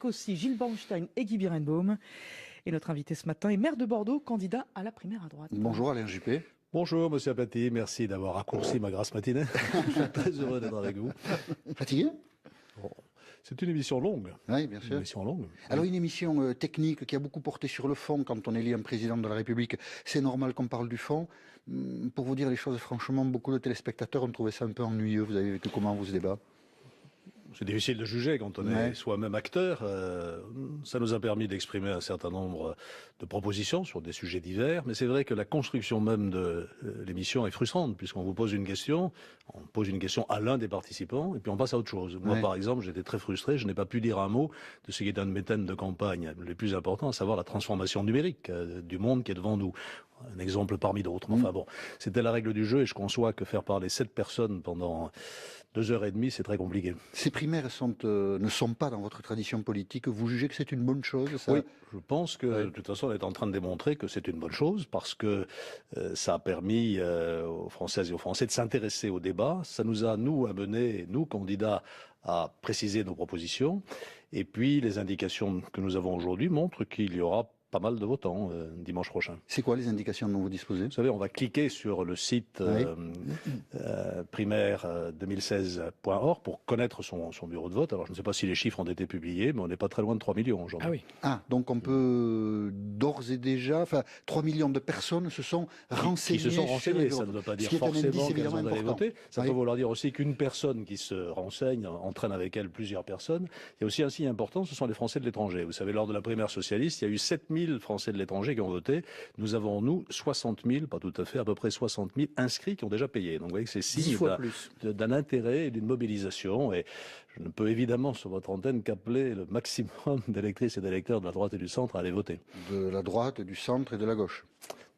Sarkozy, Gilles Bornstein et Guy Birenbaum. Et notre invité ce matin est maire de Bordeaux, candidat à la primaire à droite. Bonjour Alain Juppé. Bonjour Monsieur Apathy, merci d'avoir raccourci ma grasse matinée. Je suis très heureux d'être avec vous. Fatigué? Bon, c'est une émission longue. Oui, bien sûr. Une émission longue. Alors une émission technique qui a beaucoup porté sur le fond quand on élit un président de la République. C'est normal qu'on parle du fond. Pour vous dire les choses franchement, beaucoup de téléspectateurs ont trouvé ça un peu ennuyeux. Vous avez vécu comment vous ce débat? C'est difficile de juger quand on est soi-même acteur. Ça nous a permis d'exprimer un certain nombre de propositions sur des sujets divers, mais c'est vrai que la construction même de l'émission est frustrante, puisqu'on vous pose une question, on pose une question à l'un des participants, et puis on passe à autre chose. Moi, par exemple, j'étais très frustré, je n'ai pas pu dire un mot de ce qui est un de mes thèmes de campagne les plus importants, à savoir la transformation numérique du monde qui est devant nous. Un exemple parmi d'autres. Enfin bon, c'était la règle du jeu et je conçois que faire parler 7 personnes pendant 2h30, c'est très compliqué. Ces primaires ne sont pas dans votre tradition politique. Vous jugez que c'est une bonne chose, ça? Oui, je pense que de toute façon, on est en train de démontrer que c'est une bonne chose parce que ça a permis aux Françaises et aux Français de s'intéresser au débat. Ça nous a, nous, amené, nous, candidats, à préciser nos propositions. Et puis, les indications que nous avons aujourd'hui montrent qu'il y aura pas mal de votants dimanche prochain. C'est quoi les indications dont vous disposez? Vous savez, on va cliquer sur le site primaire2016.org pour connaître son bureau de vote. Alors, je ne sais pas si les chiffres ont été publiés, mais on n'est pas très loin de 3 millions aujourd'hui. Ah oui. Ah, donc on peut d'ores et déjà, 3 millions de personnes se sont renseignées. Qui se sont renseignées, ça ne veut pas dire forcément qu'elles vont aller voter. Ça peut vouloir dire aussi qu'une personne qui se renseigne entraîne avec elle plusieurs personnes. Il y a aussi un signe important, ce sont les Français de l'étranger. Vous savez, lors de la primaire socialiste, il y a eu 7000 Français de l'étranger qui ont voté. Nous avons, nous, 60 000, pas tout à fait, à peu près 60 000 inscrits qui ont déjà payé. Donc vous voyez que c'est signe d'un intérêt et d'une mobilisation. Et je ne peux évidemment, sur votre antenne, qu'appeler le maximum d'électrices et d'électeurs de la droite et du centre à aller voter. De la droite, du centre et de la gauche?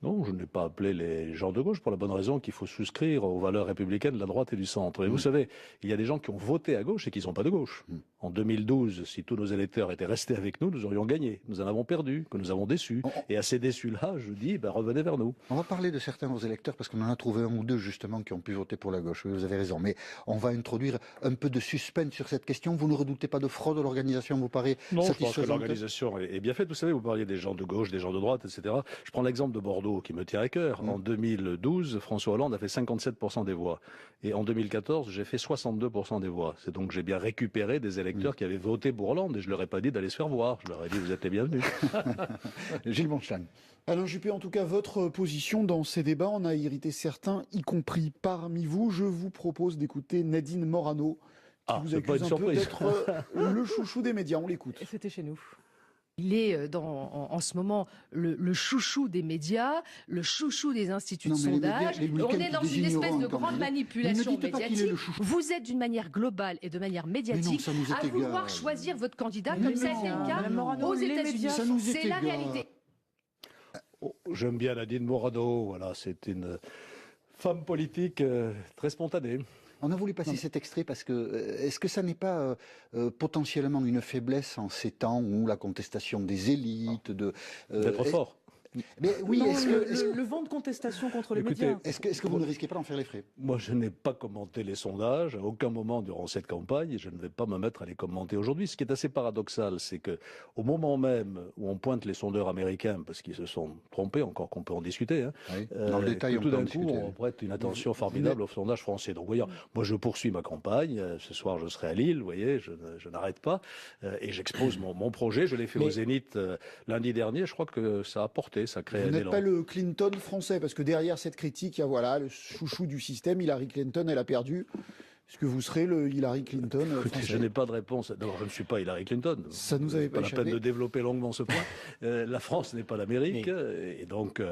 Non, je n'ai pas appelé les gens de gauche pour la bonne raison qu'il faut souscrire aux valeurs républicaines de la droite et du centre. Et vous savez, il y a des gens qui ont voté à gauche et qui ne sont pas de gauche. En 2012, si tous nos électeurs étaient restés avec nous, nous aurions gagné. Nous en avons perdu, que nous avons déçus. Et à ces déçus-là, je dis, revenez vers nous. On va parler de certains de vos électeurs parce qu'on en a trouvé un ou deux justement qui ont pu voter pour la gauche. Oui, vous avez raison. Mais on va introduire un peu de suspense sur cette question. Vous ne redoutez pas de fraude? L'organisation vous paraît satisfaisante? Non, je pense que l'organisation est bien faite. Vous savez, vous parliez des gens de gauche, des gens de droite, etc. Je prends l'exemple de Bordeaux qui me tient à cœur. En 2012, François Hollande a fait 57% des voix. Et en 2014, j'ai fait 62% des voix. C'est donc que j'ai bien récupéré des électeurs qui avaient voté pour Hollande. Et je leur ai pas dit d'aller se faire voir. Je leur ai dit, vous êtes les bienvenus. Gilles Bornstein. Alain Juppé, en tout cas, votre position dans ces débats en a irrité certains, y compris parmi vous. Je vous propose d'écouter Nadine Morano, qui vous accuse un peu d'être le chouchou des médias. On l'écoute. Et c'était chez nous. Il est en ce moment le chouchou des médias, le chouchou des instituts de sondage. On est dans une espèce de grande manipulation médiatique. Vous êtes d'une manière globale et de manière médiatique à vouloir choisir votre candidat comme ça a été le cas aux États-Unis. C'est la réalité. J'aime bien Nadine Morano. Voilà, c'est une femme politique très spontanée. On a voulu passer cet extrait parce que est-ce que ça n'est pas potentiellement une faiblesse en ces temps où la contestation des élites d'être fort? Mais oui, non, le vent de contestation contre les médias. Est-ce que vous ne risquez pas d'en faire les frais? Moi, je n'ai pas commenté les sondages à aucun moment durant cette campagne et je ne vais pas me mettre à les commenter aujourd'hui. Ce qui est assez paradoxal, c'est que au moment même où on pointe les sondeurs américains parce qu'ils se sont trompés, encore qu'on peut en discuter, dans le détail, tout d'un coup, on prête une attention formidable aux sondages français. Donc, voyons, moi, je poursuis ma campagne. Ce soir, je serai à Lille. Vous voyez, je n'arrête pas et j'expose mon projet. Je l'ai fait au Zénith lundi dernier. Je crois que ça a porté. Ça crée Vous n'êtes pas le Clinton français, parce que derrière cette critique, il y a le chouchou du système, Hillary Clinton, elle a perdu. Est-ce que vous serez le Hillary Clinton français? Je n'ai pas de réponse. D'abord, je ne suis pas Hillary Clinton. Ça nous avait pas la peine de développer longuement ce point. La France n'est pas l'Amérique. Et donc,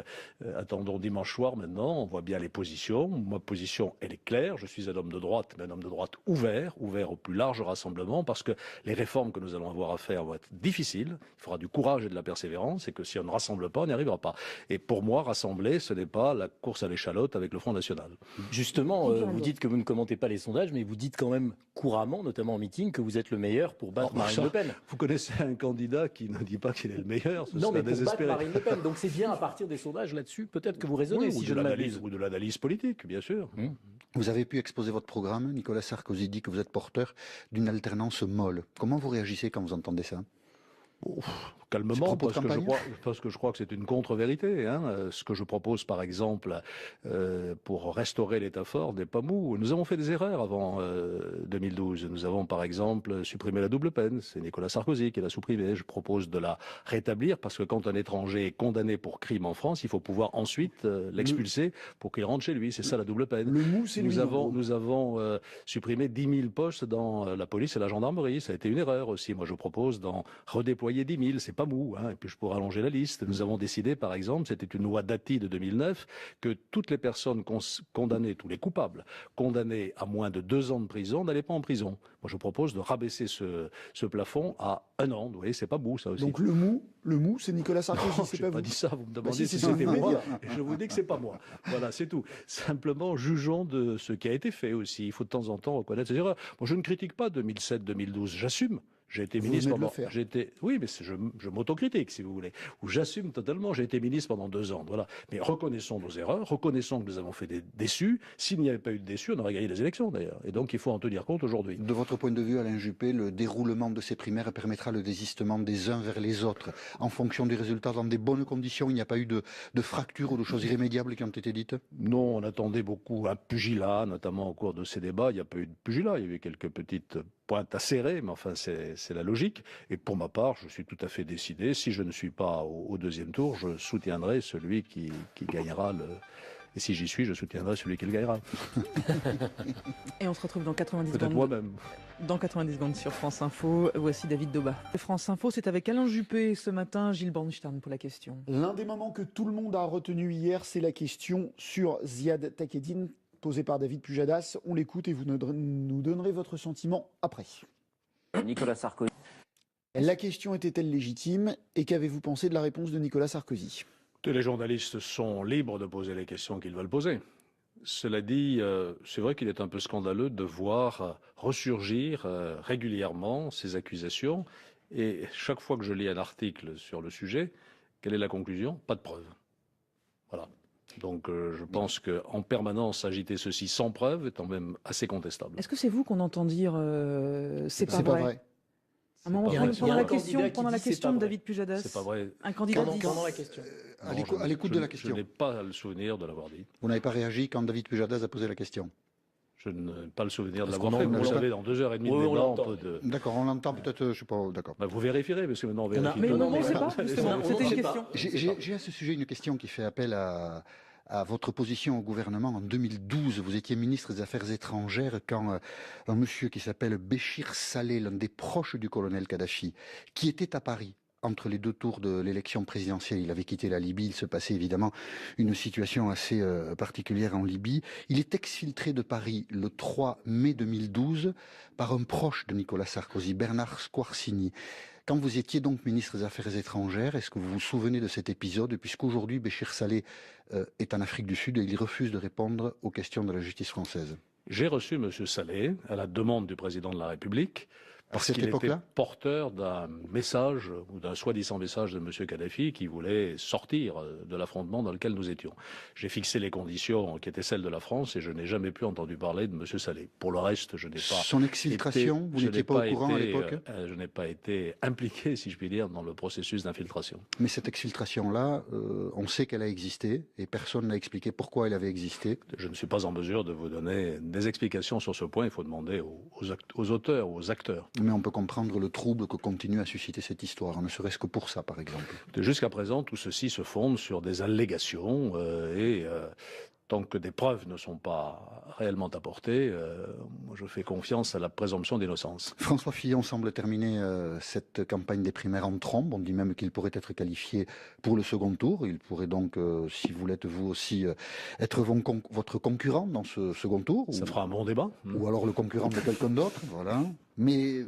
attendons dimanche soir maintenant. On voit bien les positions. Ma position, elle est claire. Je suis un homme de droite, mais un homme de droite ouvert au plus large rassemblement, parce que les réformes que nous allons avoir à faire vont être difficiles. Il faudra du courage et de la persévérance. Et que si on ne rassemble pas, on n'y arrivera pas. Et pour moi, rassembler, ce n'est pas la course à l'échalote avec le Front National. Justement, vous dites que vous ne commentez pas les sondages, mais vous dites quand même couramment, notamment en meeting, que vous êtes le meilleur pour battre Marine Le Pen. Vous connaissez un candidat qui ne dit pas qu'il est le meilleur, non, mais pour battre Marine Le Pen. Donc c'est bien à partir des sondages là-dessus, peut-être que vous raisonnez, si je ne m'abuse. Ou de l'analyse politique, bien sûr. Vous avez pu exposer votre programme. Nicolas Sarkozy dit que vous êtes porteur d'une alternance molle. Comment vous réagissez quand vous entendez ça? Calmement, parce que je crois que c'est une contre-vérité. Ce que je propose, par exemple, pour restaurer l'État fort n'est pas mou. Nous avons fait des erreurs avant 2012. Nous avons, par exemple, supprimé la double peine. C'est Nicolas Sarkozy qui l'a supprimée. Je propose de la rétablir parce que quand un étranger est condamné pour crime en France, il faut pouvoir ensuite l'expulser pour qu'il rentre chez lui. C'est ça la double peine. Le mou, c'est nous avons supprimé 10 000 postes dans la police et la gendarmerie. Ça a été une erreur aussi. Moi, je propose d'en redéployer 10 000. C'est pas mou, et puis je pourrais allonger la liste. Nous avons décidé, par exemple, c'était une loi Dati de 2009, que toutes les personnes condamnées, tous les coupables, condamnés à moins de 2 ans de prison, n'allaient pas en prison. Moi, je propose de rabaisser ce plafond à 1 an. Vous voyez, c'est pas mou, ça aussi. Donc le mou, c'est Nicolas Sarkozy, c'est pas vous. Pas dit ça, vous me demandez si c'était moi, et je vous dis que c'est pas moi. Voilà, c'est tout. Simplement, jugeons de ce qui a été fait aussi. Il faut de temps en temps reconnaître ses erreurs. Moi, je ne critique pas 2007-2012, j'assume. J'ai été ministre pendant. Oui, mais je m'autocritique, si vous voulez. Ou j'assume totalement. J'ai été ministre pendant 2 ans. Voilà. Mais reconnaissons nos erreurs, reconnaissons que nous avons fait des déçus. S'il n'y avait pas eu de déçus, on aurait gagné les élections d'ailleurs. Et donc il faut en tenir compte aujourd'hui. De votre point de vue, Alain Juppé, le déroulement de ces primaires permettra le désistement des uns vers les autres en fonction des résultats dans des bonnes conditions. Il n'y a pas eu de fractures ou de choses irrémédiables qui ont été dites? Non, on attendait beaucoup un pugilat, notamment au cours de ces débats. Il n'y a pas eu de pugilat. Il y a eu quelques petites pointe à serrer, mais enfin c'est la logique. Et pour ma part, je suis tout à fait décidé. Si je ne suis pas au 2e tour, je soutiendrai celui qui gagnera le. Et si j'y suis, je soutiendrai celui qui le gagnera. Et on se retrouve dans 90 secondes. Peut-être moi-même. Dans 90 secondes sur France Info. Voici David Doba. France Info, c'est avec Alain Juppé ce matin, Gilles Bornstein pour la question. L'un des moments que tout le monde a retenu hier, c'est la question sur Ziad Takedine, posée par David Pujadas. On l'écoute et vous nous donnerez votre sentiment après. Nicolas Sarkozy. La question était-elle légitime et qu'avez-vous pensé de la réponse de Nicolas Sarkozy? Les journalistes sont libres de poser les questions qu'ils veulent poser. Cela dit, c'est vrai qu'il est un peu scandaleux de voir ressurgir régulièrement ces accusations. Et chaque fois que je lis un article sur le sujet, quelle est la conclusion? Pas de preuve. Voilà. Donc je pense qu'en permanence agiter ceci sans preuve est quand même assez contestable. Est-ce que c'est vous qu'on entend dire c'est pas vrai? À un moment, pendant la question de David Pujadas, c'est pas vrai. Un candidat dit pendant la question. À l'écoute de la question. Je n'ai pas le souvenir de l'avoir dit. Vous n'avez pas réagi quand David Pujadas a posé la question? Je n'ai pas le souvenir de l'avoir fait. Vous savez, dans 2h30 de débat, on peut de... D'accord, on l'entend peut-être, je sais pas, d'accord. Vous vérifierez, parce que maintenant on vérifie. Mais non, on ne sait pas, justement. C'était une question. J'ai à ce sujet une question qui fait appel à votre position au gouvernement. En 2012, vous étiez ministre des Affaires étrangères quand un monsieur qui s'appelle Béchir Saleh, l'un des proches du colonel Kadhafi, qui était à Paris entre les 2 tours de l'élection présidentielle, il avait quitté la Libye, il se passait évidemment une situation assez particulière en Libye. Il est exfiltré de Paris le 3 mai 2012 par un proche de Nicolas Sarkozy, Bernard Squarcini. Quand vous étiez donc ministre des Affaires étrangères, est-ce que vous vous souvenez de cet épisode, puisqu'aujourd'hui Béchir Saleh est en Afrique du Sud et il refuse de répondre aux questions de la justice française? J'ai reçu M. Saleh à la demande du président de la République. Parce qu'il était porteur d'un message, ou d'un soi-disant message de M. Kadhafi qui voulait sortir de l'affrontement dans lequel nous étions. J'ai fixé les conditions qui étaient celles de la France et je n'ai jamais plus entendu parler de M. Saleh. Pour le reste, je n'ai pas... Son exfiltration, vous n'étiez pas au courant à l'époque? Je n'ai pas été impliqué, si je puis dire, dans le processus d'infiltration. Mais cette exfiltration-là, on sait qu'elle a existé et personne n'a expliqué pourquoi elle avait existé. Je ne suis pas en mesure de vous donner des explications sur ce point. Il faut demander aux auteurs, aux acteurs. Mais on peut comprendre le trouble que continue à susciter cette histoire, ne serait-ce que pour ça, par exemple. Jusqu'à présent, tout ceci se fonde sur des allégations et tant que des preuves ne sont pas réellement apportées, je fais confiance à la présomption d'innocence. François Fillon semble terminer cette campagne des primaires en trombe. On dit même qu'il pourrait être qualifié pour le second tour. Il pourrait donc, si vous l'êtes vous aussi, être votre concurrent dans ce second tour. Ça fera un bon débat. Ou alors le concurrent de quelqu'un d'autre. Voilà. Mais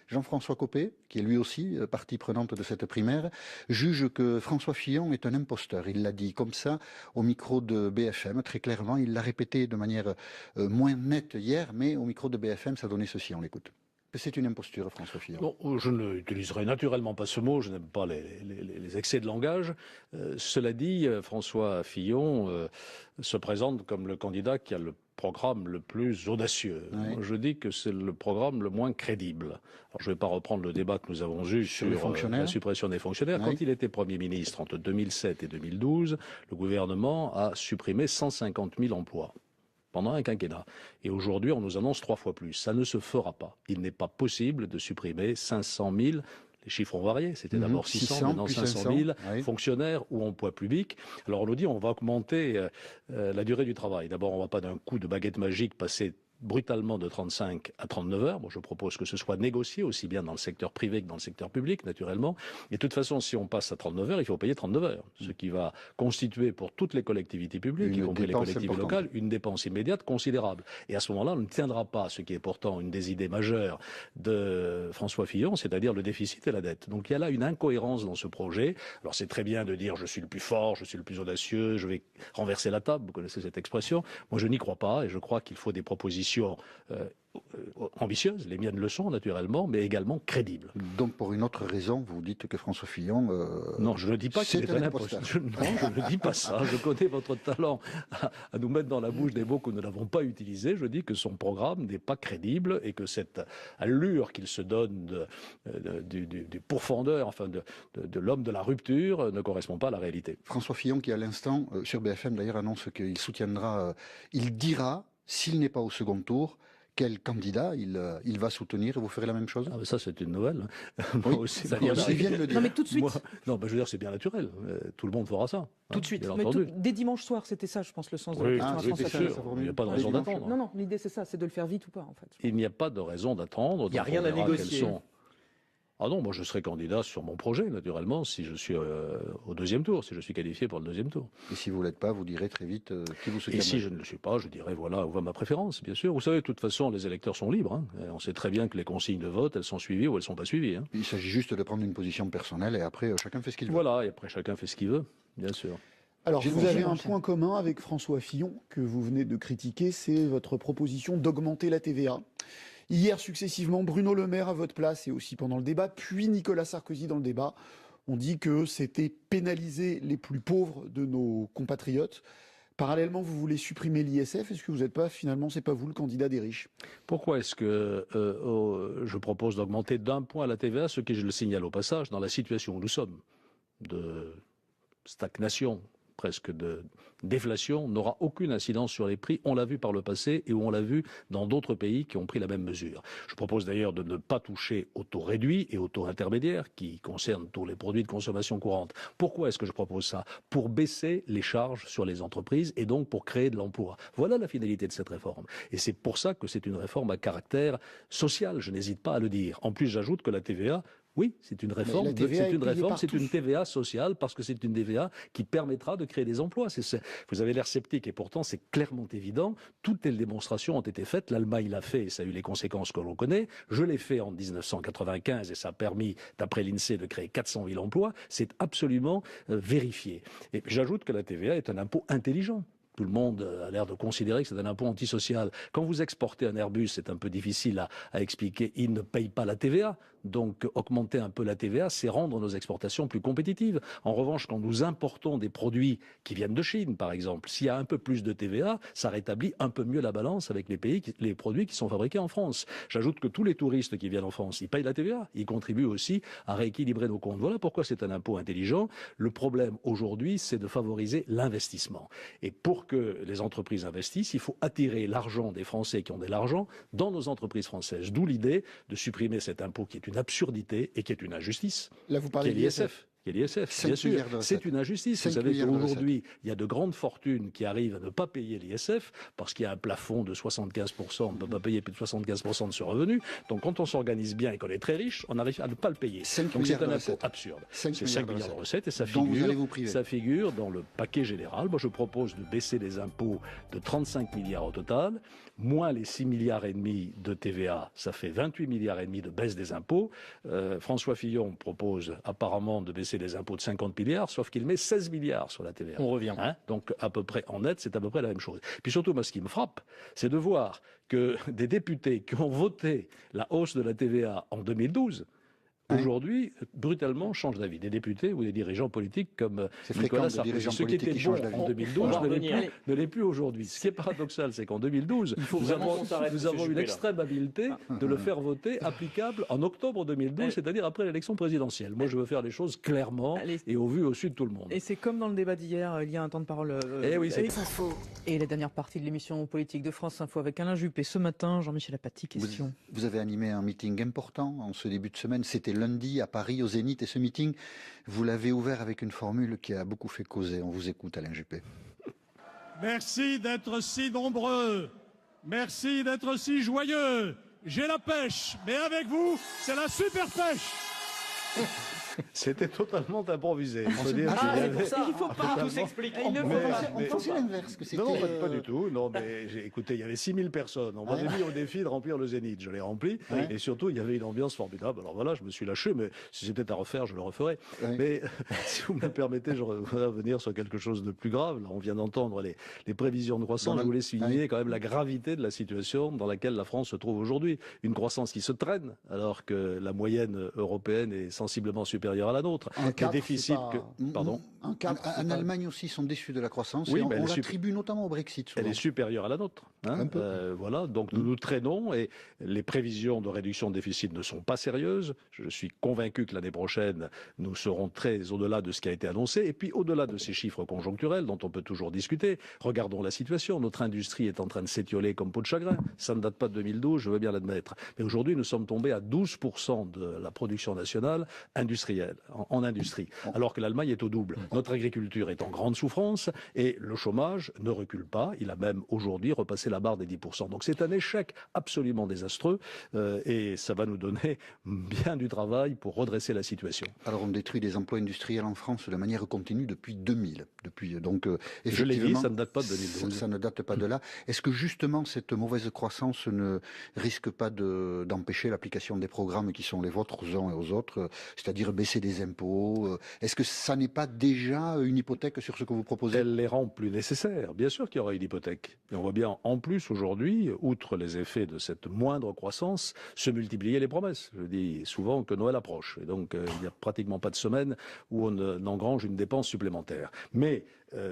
Jean-François Copé, qui est lui aussi partie prenante de cette primaire, juge que François Fillon est un imposteur. Il l'a dit comme ça au micro de BFM, très clairement. Il l'a répété de manière moins nette hier, mais au micro de BFM, ça donnait ceci, on l'écoute. C'est une imposture, François Fillon. Non, je n'utiliserai naturellement pas ce mot, je n'aime pas les excès de langage. Cela dit, François Fillon se présente comme le candidat qui a le programme le plus audacieux. Oui. Je dis que c'est le programme le moins crédible. Alors, je ne vais pas reprendre le débat que nous avons eu sur la suppression des fonctionnaires. Oui. Quand il était Premier ministre entre 2007 et 2012, le gouvernement a supprimé 150 000 emplois pendant un quinquennat. Et aujourd'hui, on nous annonce 3 fois plus. Ça ne se fera pas. Il n'est pas possible de supprimer 500 000. Les chiffres ont varié. C'était d'abord 600, maintenant 500 000 fonctionnaires ou emplois publics. Alors on nous dit on va augmenter la durée du travail. D'abord, on ne va pas d'un coup de baguette magique passer brutalement de 35 à 39 heures. Bon, je propose que ce soit négocié aussi bien dans le secteur privé que dans le secteur public, naturellement. Et de toute façon, si on passe à 39 heures, il faut payer 39 heures. Ce qui va constituer pour toutes les collectivités publiques, y compris les collectivités locales, une dépense immédiate considérable. Et à ce moment-là, on ne tiendra pas ce qui est pourtant une des idées majeures de François Fillon, c'est-à-dire le déficit et la dette. Donc il y a là une incohérence dans ce projet. Alors c'est très bien de dire je suis le plus fort, je suis le plus audacieux, je vais renverser la table, vous connaissez cette expression. Moi je n'y crois pas et je crois qu'il faut des propositions ambitieuses, les miennes le sont naturellement, mais également crédibles. Donc pour une autre raison, vous dites que François Fillon... Non, je ne dis pas qu'il est un imposteur. Non, je ne dis pas ça. Je connais votre talent à nous mettre dans la bouche des mots que nous n'avons pas utilisés. Je dis que son programme n'est pas crédible et que cette allure qu'il se donne du pourfendeur, enfin de l'homme de la rupture, ne correspond pas à la réalité. François Fillon qui à l'instant, sur BFM d'ailleurs, annonce qu'il soutiendra, il dira... S'il n'est pas au second tour, quel candidat il va soutenir et vous ferez la même chose? Ah, ça, c'est une nouvelle. Oui, moi aussi, ça vient de le dire. Non, mais tout de suite. Non, je veux dire, c'est bien naturel. Tout le monde fera ça. Tout de suite. Mais dès dimanche soir, c'était ça, je pense, le sens de la question. C'est sûr. Il n'y a pas de raison d'attendre. Non, l'idée, c'est ça, c'est de le faire vite ou pas, en fait. Il n'y a pas de raison d'attendre. Il n'y a rien à négocier. Ah non, moi je serai candidat sur mon projet, naturellement, si je suis au deuxième tour, si je suis qualifié pour le deuxième tour. Et si vous ne l'êtes pas, vous direz très vite qui vous soutiendra. Et si je ne le suis pas, je dirai voilà où va ma préférence, bien sûr. Vous savez, de toute façon, les électeurs sont libres. Hein. On sait très bien que les consignes de vote, elles sont suivies ou elles ne sont pas suivies. Hein. Il s'agit juste de prendre une position personnelle et après, chacun fait ce qu'il veut. Voilà, et après, chacun fait ce qu'il veut, bien sûr. Alors, vous avez un point commun avec François Fillon, que vous venez de critiquer, c'est votre proposition d'augmenter la TVA. Hier, successivement, Bruno Le Maire à votre place et aussi pendant le débat, puis Nicolas Sarkozy dans le débat, ont dit que c'était pénaliser les plus pauvres de nos compatriotes. Parallèlement, vous voulez supprimer l'ISF. Est-ce que vous n'êtes pas, finalement, c'est pas vous le candidat des riches? Pourquoi est-ce que je propose d'augmenter d'1 point la TVA, ce qui, je le signale au passage, dans la situation où nous sommes, de stagnation, presque de déflation, n'aura aucune incidence sur les prix. On l'a vu par le passé et on l'a vu dans d'autres pays qui ont pris la même mesure. Je propose d'ailleurs de ne pas toucher au taux réduit et au taux intermédiaire qui concernent tous les produits de consommation courante. Pourquoi est-ce que je propose ça? Pour baisser les charges sur les entreprises et donc pour créer de l'emploi. Voilà la finalité de cette réforme. Et c'est pour ça que c'est une réforme à caractère social. Je n'hésite pas à le dire. En plus, j'ajoute que la TVA... Oui, c'est une réforme, c'est une TVA sociale parce que c'est une TVA qui permettra de créer des emplois. Vous avez l'air sceptique et pourtant c'est clairement évident. Toutes les démonstrations ont été faites. L'Allemagne l'a fait et ça a eu les conséquences que l'on connaît. Je l'ai fait en 1995 et ça a permis, d'après l'INSEE, de créer 400 000 emplois. C'est absolument vérifié. Et j'ajoute que la TVA est un impôt intelligent. Tout le monde a l'air de considérer que c'est un impôt antisocial. Quand vous exportez un Airbus, c'est un peu difficile à expliquer. Il ne paye pas la TVA. Donc, augmenter un peu la TVA, c'est rendre nos exportations plus compétitives. En revanche, quand nous importons des produits qui viennent de Chine, par exemple, s'il y a un peu plus de TVA, ça rétablit un peu mieux la balance avec les produits qui sont fabriqués en France. J'ajoute que tous les touristes qui viennent en France, ils payent la TVA. Ils contribuent aussi à rééquilibrer nos comptes. Voilà pourquoi c'est un impôt intelligent. Le problème aujourd'hui, c'est de favoriser l'investissement. Et pour que les entreprises investissent, il faut attirer l'argent des Français qui ont de l'argent dans nos entreprises françaises. D'où l'idée de supprimer cet impôt qui est une absurdité et qui est une injustice. Là, vous parlez de l'ISF. Bien sûr. C'est une injustice. Vous savez qu'aujourd'hui, il y a de grandes fortunes qui arrivent à ne pas payer l'ISF parce qu'il y a un plafond de 75%. On ne peut pas payer plus de 75% de ce revenu. Donc, quand on s'organise bien et qu'on est très riche, on arrive à ne pas le payer. Donc, c'est un impôt absurde. C'est 5 milliards de recettes et ça figure dans le paquet général. Moi, je propose de baisser les impôts de 35 milliards au total, moins les 6 milliards et demi de TVA. Ça fait 28 milliards et demi de baisse des impôts. François Fillon propose apparemment de baisser c'est des impôts de 50 milliards, sauf qu'il met 16 milliards sur la TVA. On revient. Donc, à peu près, en net, c'est à peu près la même chose. Puis surtout, moi, ce qui me frappe, c'est de voir que des députés qui ont voté la hausse de la TVA en 2012, aujourd'hui, brutalement, changent d'avis. Des députés ou des dirigeants politiques comme Nicolas Sarkozy. Ce qui était bon en 2012 ne l'est plus aujourd'hui. Ce qui est paradoxal, c'est qu'en 2012, nous avons une extrême habileté de le faire voter applicable en octobre 2012, c'est-à-dire après l'élection présidentielle. Moi, je veux faire les choses clairement et au vu au su de tout le monde. Et c'est comme dans le débat d'hier, il y a un temps de parole. Oui, c'est Info. Et la dernière partie de l'émission politique de France Info avec Alain Juppé. Ce matin, Jean-Michel Apathy, question. Vous avez animé un meeting important en ce début de semaine. C'était lundi à Paris, au Zénith. Et ce meeting, vous l'avez ouvert avec une formule qui a beaucoup fait causer. On vous écoute, Alain Juppé. Merci d'être si nombreux. Merci d'être si joyeux. J'ai la pêche, mais avec vous, c'est la super pêche. C'était totalement improvisé. C'est pour ça. Il faut pas tout s'expliquer. On pensait l'inverse. Non, pas du tout. Non, mais écoutez, il y avait 6000 personnes. On m'avait mis au défi de remplir le Zénith. Je l'ai rempli. Et surtout, il y avait une ambiance formidable. Alors voilà, je me suis lâché, mais si c'était à refaire, je le referais. Mais si vous me le permettez, je voudrais revenir sur quelque chose de plus grave. Là, on vient d'entendre les prévisions de croissance. Je voulais souligner quand même la gravité de la situation dans laquelle la France se trouve aujourd'hui. Une croissance qui se traîne, alors que la moyenne européenne est sensiblement supérieure à la nôtre. Les déficits en Allemagne aussi sont déçus de la croissance. Oui, on l'attribue notamment au Brexit. Elle est supérieure à la nôtre. Voilà, donc nous traînons et les prévisions de réduction de déficit ne sont pas sérieuses. Je suis convaincu que l'année prochaine, nous serons très au-delà de ce qui a été annoncé. Et puis au-delà de ces chiffres conjoncturels dont on peut toujours discuter, regardons la situation. Notre industrie est en train de s'étioler comme peau de chagrin. Ça ne date pas de 2012, je veux bien l'admettre. Mais aujourd'hui, nous sommes tombés à 12% de la production nationale industrielle. En industrie, alors que l'Allemagne est au double. Notre agriculture est en grande souffrance et le chômage ne recule pas. Il a même aujourd'hui repassé la barre des 10%. Donc c'est un échec absolument désastreux et ça va nous donner bien du travail pour redresser la situation. Alors on détruit des emplois industriels en France de manière continue depuis 2000. Je l'ai dit, ça ne date pas de 2012. Ça ne date pas de là. Est-ce que justement cette mauvaise croissance ne risque pas d'empêcher l'application des programmes qui sont les vôtres aux uns et aux autres, c'est-à-dire baisser des impôts? Est-ce que ça n'est pas déjà une hypothèque sur ce que vous proposez? Elle les rend plus nécessaires. Bien sûr qu'il y aura une hypothèque. Et on voit bien en plus aujourd'hui, outre les effets de cette moindre croissance, se multiplier les promesses. Je dis souvent que Noël approche. Et donc il n'y a pratiquement pas de semaine où on engrange une dépense supplémentaire. Mais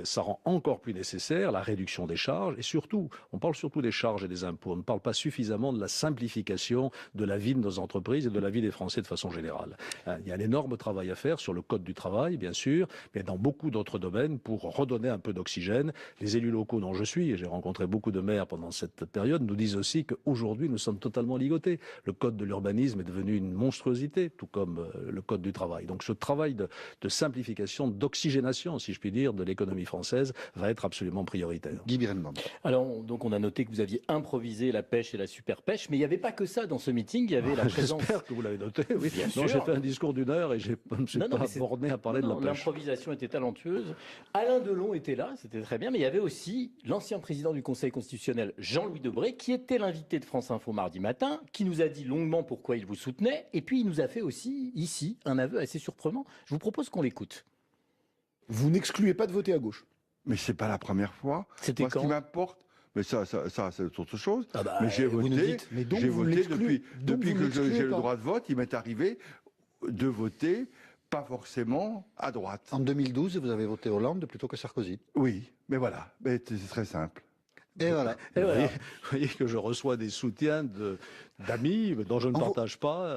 ça rend encore plus nécessaire la réduction des charges et surtout, on parle surtout des charges et des impôts. On ne parle pas suffisamment de la simplification de la vie de nos entreprises et de la vie des Français de façon générale. Il y a un énorme travail à faire sur le code du travail, bien sûr, mais dans beaucoup d'autres domaines pour redonner un peu d'oxygène. Les élus locaux dont je suis, et j'ai rencontré beaucoup de maires pendant cette période, nous disent aussi qu'aujourd'hui nous sommes totalement ligotés. Le code de l'urbanisme est devenu une monstruosité, tout comme le code du travail. Donc ce travail de simplification, d'oxygénation, si je puis dire, de l'économie française va être absolument prioritaire. Guy Birenbaum. Alors, donc on a noté que vous aviez improvisé la pêche et la super pêche, mais il n'y avait pas que ça dans ce meeting, il y avait la présence... J'espère que vous l'avez noté, oui. Non, j'ai fait un discours d'1 heure et je ne me suis pas borné à parler de la pêche. L'improvisation était talentueuse. Alain Delon était là, c'était très bien, mais il y avait aussi l'ancien président du Conseil constitutionnel, Jean-Louis Debré, qui était l'invité de France Info mardi matin, qui nous a dit longuement pourquoi il vous soutenait, et puis il nous a fait aussi, ici, un aveu assez surprenant. Je vous propose qu'on l'écoute. Vous n'excluez pas de voter à gauche. Mais c'est pas la première fois. C'était quand ? Ce qui m'importe, mais ça c'est autre chose. Ah bah, mais j'ai voté, depuis que j'ai le droit de vote, il m'est arrivé de voter pas forcément à droite. En 2012, vous avez voté Hollande plutôt que Sarkozy. Oui, mais voilà, c'est très simple. Et voilà. Vous voyez que je reçois des soutiens d'amis dont je ne partage pas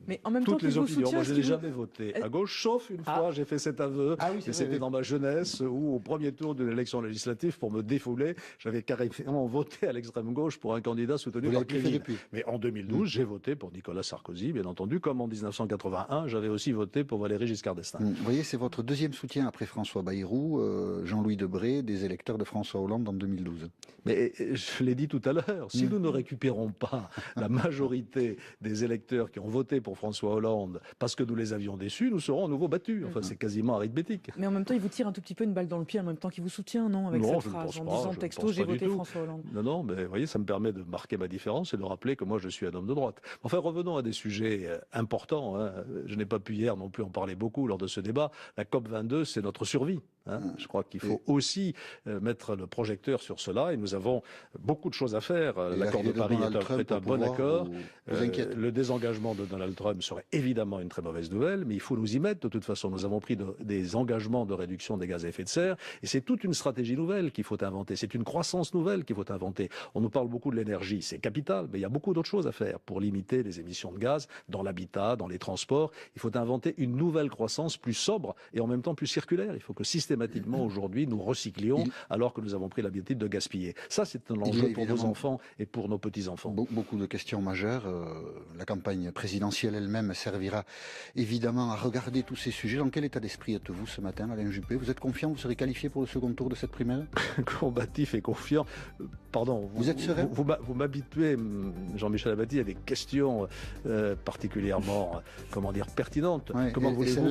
mais en même toutes temps, les opinions. Moi, je n'ai jamais voté à gauche, sauf une fois, j'ai fait cet aveu. Et c'était dans ma jeunesse où, au premier tour d'une élection législative, pour me défouler, j'avais carrément voté à l'extrême gauche pour un candidat soutenu par Kévin. Mais en 2012, j'ai voté pour Nicolas Sarkozy, bien entendu, comme en 1981, j'avais aussi voté pour Valéry Giscard d'Estaing. Vous voyez, c'est votre deuxième soutien après François Bayrou, Jean-Louis Debré, des électeurs de François Hollande en 2012. Mais je l'ai dit tout à l'heure, si nous ne récupérons pas la majorité des électeurs qui ont voté pour François Hollande parce que nous les avions déçus, nous serons à nouveau battus. Enfin, c'est quasiment arithmétique. Mais en même temps, il vous tire un tout petit peu une balle dans le pied en même temps qu'il vous soutient, non, avec cette phrase, en disant texto, j'ai voté François Hollande. Non, mais vous voyez, ça me permet de marquer ma différence et de rappeler que moi, je suis un homme de droite. Enfin, revenons à des sujets importants. Hein. Je n'ai pas pu hier non plus en parler beaucoup lors de ce débat. La COP22, c'est notre survie. Hein. Je crois qu'il faut aussi mettre le projecteur sur cela et nous avons beaucoup de choses à faire. L'accord de Paris est un bon accord. Le désengagement de Donald Trump serait évidemment une très mauvaise nouvelle, mais il faut nous y mettre. De toute façon, nous avons pris des engagements de réduction des gaz à effet de serre et c'est toute une stratégie nouvelle qu'il faut inventer. C'est une croissance nouvelle qu'il faut inventer. On nous parle beaucoup de l'énergie, c'est capital, mais il y a beaucoup d'autres choses à faire pour limiter les émissions de gaz dans l'habitat, dans les transports. Il faut inventer une nouvelle croissance plus sobre et en même temps plus circulaire. Il faut que systématiquement aujourd'hui nous recyclions alors que nous avons pris l'habitude de gaspiller. Ça, c'est un enjeu pour nos enfants et pour nos petits-enfants. Beaucoup de questions majeures. La campagne présidentielle elle-même servira évidemment à regarder tous ces sujets. Dans quel état d'esprit êtes-vous ce matin, Alain Juppé? Vous êtes confiant? Vous serez qualifié pour le second tour de cette primaire? Combatif et confiant. Pardon. Vous êtes serein? Vous m'habituez, Jean-Michel Apathy, à des questions particulièrement, pertinentes. Ouais, comment voulez-vous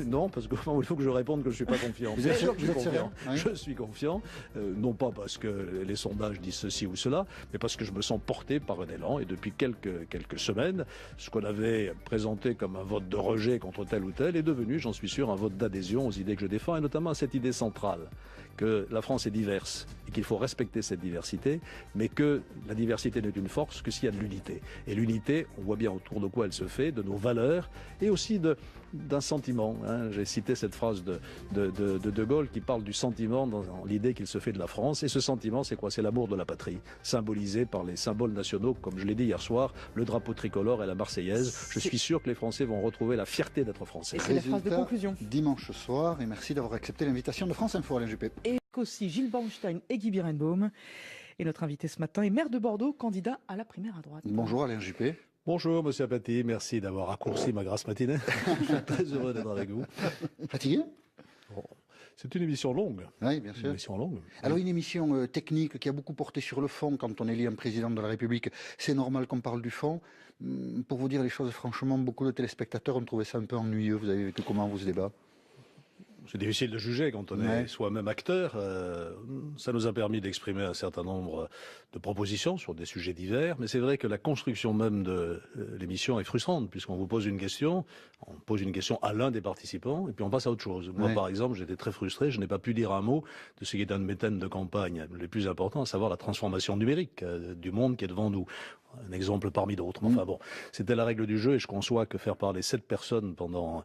non, parce que comment voulez-vous que je réponde que je ne suis pas confiant? Vous êtes serein? Je suis confiant, non pas parce que les sondages disent ceci ou cela, mais parce que je me sens porté par un élan. Et depuis quelques semaines, ce qu'on avait présenté comme un vote de rejet contre tel ou tel est devenu, j'en suis sûr, un vote d'adhésion aux idées que je défends, et notamment à cette idée centrale que la France est diverse et qu'il faut respecter cette diversité, mais que la diversité n'est une force que s'il y a de l'unité. Et l'unité, on voit bien autour de quoi elle se fait, de nos valeurs et aussi d'un sentiment. Hein. J'ai cité cette phrase de Gaulle qui parle du sentiment dans l'idée qu'il se fait de la France. Et ce sentiment, c'est quoi? C'est l'amour de la patrie, symbolisé par les symboles nationaux, comme je l'ai dit hier soir, le drapeau tricolore et la Marseillaise. Je suis sûr que les Français vont retrouver la fierté d'être Français. Et c'est la phrase de conclusion. Dimanche soir, et merci d'avoir accepté l'invitation de France Info, Alain Juppé. Et aussi Gilles Bornstein et Guy Birenbaum. Et notre invité ce matin est maire de Bordeaux, candidat à la primaire à droite. Bonjour Alain Juppé. Bonjour Monsieur Apathy, merci d'avoir raccourci ma grasse matinée. Je suis très heureux d'être avec vous. Fatigué? C'est une émission longue. Oui, bien sûr. Une émission longue. Alors une émission technique qui a beaucoup porté sur le fond quand on élit un président de la République. C'est normal qu'on parle du fond. Pour vous dire les choses franchement, beaucoup de téléspectateurs ont trouvé ça un peu ennuyeux. Vous avez vécu comment vous ce débat? C'est difficile de juger quand on est soi-même acteur. Ça nous a permis d'exprimer un certain nombre de propositions sur des sujets divers, mais c'est vrai que la construction même de l'émission est frustrante, puisqu'on vous pose une question, on pose une question à l'un des participants, et puis on passe à autre chose. Moi, par exemple, j'étais très frustré, je n'ai pas pu dire un mot de ce qui est un de mes thèmes de campagne les plus importants, à savoir la transformation numérique du monde qui est devant nous. Un exemple parmi d'autres. Enfin bon, c'était la règle du jeu, et je conçois que faire parler 7 personnes pendant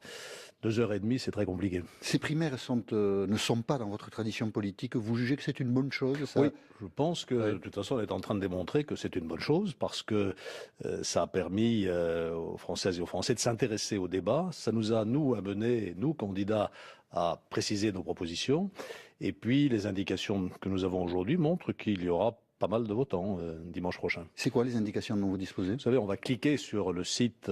2h30, c'est très compliqué. Ces primaires ne sont pas dans votre tradition politique. Vous jugez que c'est une bonne chose, ça? Oui, je pense que de toute façon, on est en train de démontrer que c'est une bonne chose parce que ça a permis aux Françaises et aux Français de s'intéresser au débat. Ça nous a, nous, amené, nous, candidats, à préciser nos propositions. Et puis, les indications que nous avons aujourd'hui montrent qu'il y aura pas mal de votants dimanche prochain. C'est quoi les indications dont vous disposez? Vous savez, on va cliquer sur le site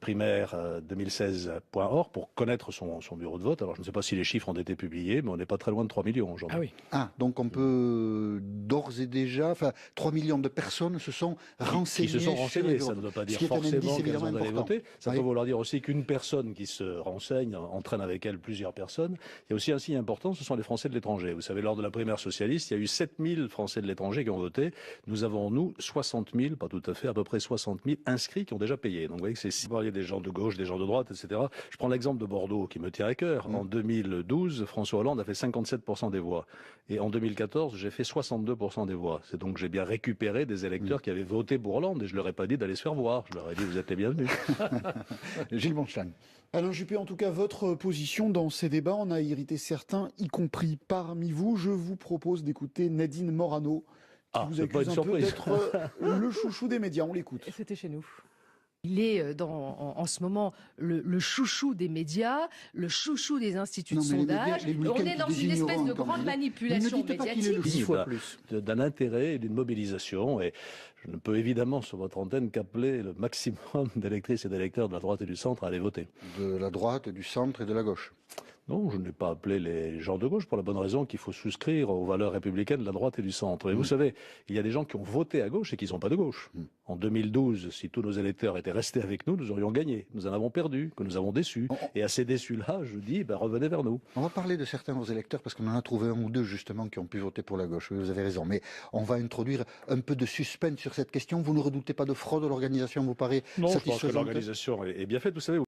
primaire2016.org pour connaître son bureau de vote. Alors, je ne sais pas si les chiffres ont été publiés, mais on n'est pas très loin de 3 millions aujourd'hui. Ah oui. Ah, donc on peut d'ores et déjà, 3 millions de personnes se sont renseignées. Qui se sont renseignées, ça ne veut pas dire forcément qu'elles ont allé voter. Ça peut vouloir dire aussi qu'une personne qui se renseigne entraîne avec elle plusieurs personnes. Il y a aussi un signe important, ce sont les Français de l'étranger. Vous savez, lors de la primaire socialiste, il y a eu 7000 Français de l'étranger qui ont voté. Nous avons, nous, 60 000, pas tout à fait, à peu près 60 000 inscrits qui ont déjà payé. Donc vous voyez que c'est il y a des gens de gauche, des gens de droite, etc. Je prends l'exemple de Bordeaux qui me tient à cœur. En 2012, François Hollande a fait 57% des voix. Et en 2014, j'ai fait 62% des voix. C'est donc j'ai bien récupéré des électeurs qui avaient voté pour Hollande et je leur ai pas dit d'aller se faire voir. Je leur ai dit vous êtes les bienvenus. Gilles Bornstein. Alain Juppé, en tout cas, votre position dans ces débats en a irrité certains, y compris parmi vous. Je vous propose d'écouter Nadine Morano, qui vous accuse un peu d'être le chouchou des médias. On l'écoute. Et c'était chez nous. Il est en ce moment le chouchou des médias, le chouchou des instituts de sondage. On est dans une espèce de grande manipulation médiatique. 10 fois plus. D'un intérêt et d'une mobilisation. Et je ne peux évidemment sur votre antenne qu'appeler le maximum d'électrices et d'électeurs de la droite et du centre à aller voter. De la droite, du centre et de la gauche. Non, je n'ai pas appelé les gens de gauche pour la bonne raison qu'il faut souscrire aux valeurs républicaines de la droite et du centre. Et vous savez, il y a des gens qui ont voté à gauche et qui ne sont pas de gauche. En 2012, si tous nos électeurs étaient restés avec nous, nous aurions gagné. Nous en avons perdu, que nous avons déçus. Et à ces déçus-là, je dis, revenez vers nous. On va parler de certains de vos électeurs parce qu'on en a trouvé un ou deux justement qui ont pu voter pour la gauche. Oui, vous avez raison. Mais on va introduire un peu de suspense sur cette question. Vous ne redoutez pas de fraude? L'organisation vous paraît satisfaisante? Non, je pense que l'organisation est bien faite. Vous savez,